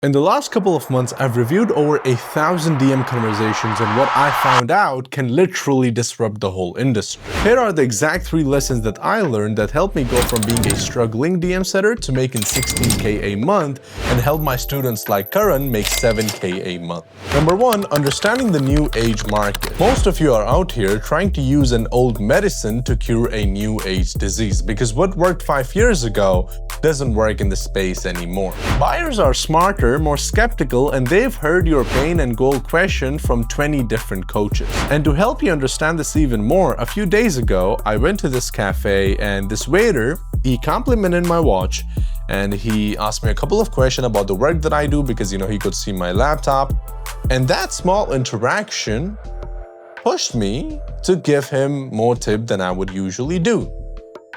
In the last couple of months, I've reviewed over 1,000 DM conversations, and what I found out can literally disrupt the whole industry. Here are the exact 3 lessons that I learned that helped me go from being a struggling DM setter to making 16K a month and help my students like Karan make 7K a month. Number 1, understanding the new age market. Most of you are out here trying to use an old medicine to cure a new age disease because what worked 5 years ago doesn't work in the space anymore. Buyers are smarter, more skeptical, and they've heard your pain and goal question from 20 different coaches. And to help you understand this even more, a few days ago, I went to this cafe and this waiter, he complimented my watch and he asked me a couple of questions about the work that I do because, he could see my laptop. And that small interaction pushed me to give him more tip than I would usually do.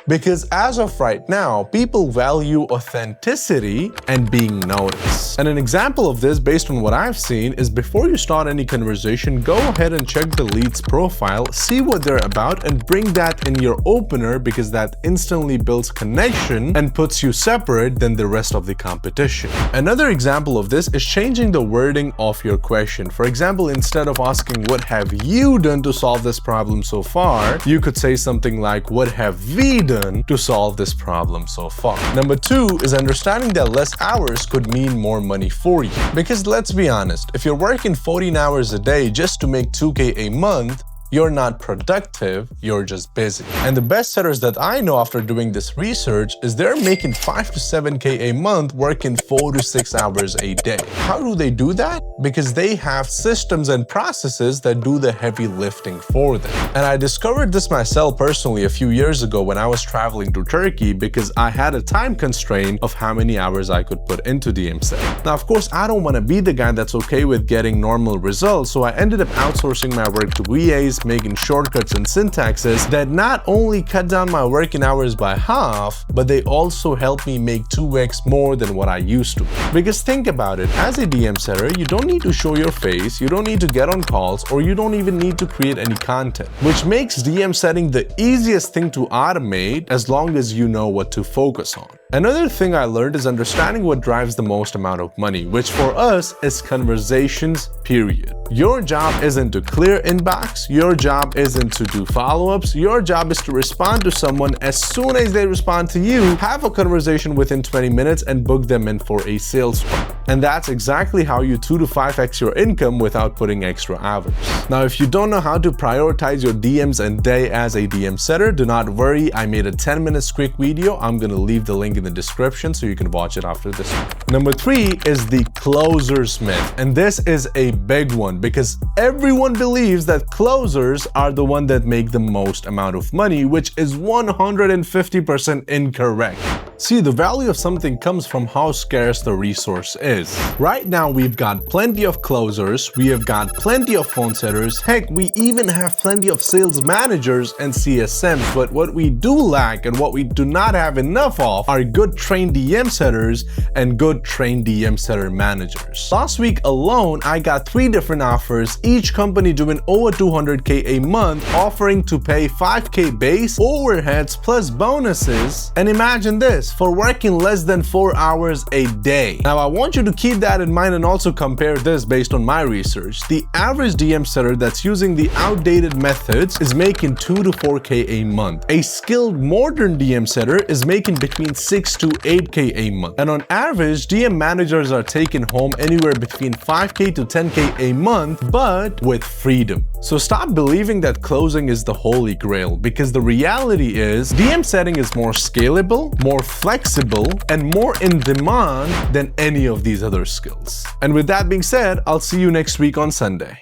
Because as of right now, people value authenticity and being noticed. And an example of this, based on what I've seen, is before you start any conversation, go ahead and check the lead's profile, see what they're about, and bring that in your opener because that instantly builds connection and puts you separate than the rest of the competition. Another example of this is changing the wording of your question. For example, instead of asking, "What have you done to solve this problem so far?" you could say something like, "What have we done to solve this problem so far?" Number 2 is understanding that less hours could mean more money for you. Because let's be honest, if you're working 14 hours a day just to make 2K a month, you're not productive, you're just busy. And the best setters that I know after doing this research is they're making 5 to 7K a month working 4 to 6 hours a day. How do they do that? Because they have systems and processes that do the heavy lifting for them. And I discovered this myself personally a few years ago when I was traveling to Turkey because I had a time constraint of how many hours I could put into DM setting. Now, of course, I don't want to be the guy that's okay with getting normal results, so I ended up outsourcing my work to VAs, making shortcuts and syntaxes that not only cut down my working hours by half, but they also help me make 2x more than what I used to. Because think about it, as a DM setter, you don't need to show your face, you don't need to get on calls, or you don't even need to create any content, which makes DM setting the easiest thing to automate as long as you know what to focus on. Another thing I learned is understanding what drives the most amount of money, which for us is conversations, period. Your job isn't to clear inbox, your job isn't to do follow-ups, your job is to respond to someone as soon as they respond to you, have a conversation within 20 minutes and book them in for a sales call. And that's exactly how you 2 to 5x your income without putting extra hours. Now, if you don't know how to prioritize your DMs and day as a DM setter, do not worry, I made a 10-minute quick video. I'm gonna leave the link in the description so you can watch it after this one. Number 3 is the closers myth. And this is a big one because everyone believes that closers are the one that make the most amount of money, which is 150% incorrect. See, the value of something comes from how scarce the resource is. Right now, we've got plenty of closers, we have got plenty of phone setters, heck, we even have plenty of sales managers and CSMs, but what we do lack and what we do not have enough of are good trained DM setters and good trained DM setter managers. Last week alone, I got 3 different offers, each company doing over 200K a month, offering to pay 5K base, overheads plus bonuses, and imagine this, for working less than 4 hours a day. Now, I want you to keep that in mind and also compare this based on my research. The average DM setter that's using the outdated methods is making 2 to 4K a month. A skilled modern DM setter is making between 6 to 8K a month. And on average, DM managers are taking home anywhere between 5K to 10K a month, but with freedom. So stop believing that closing is the holy grail, because the reality is DM setting is more scalable, more flexible, and more in demand than any of these other skills. And with that being said, I'll see you next week on Sunday.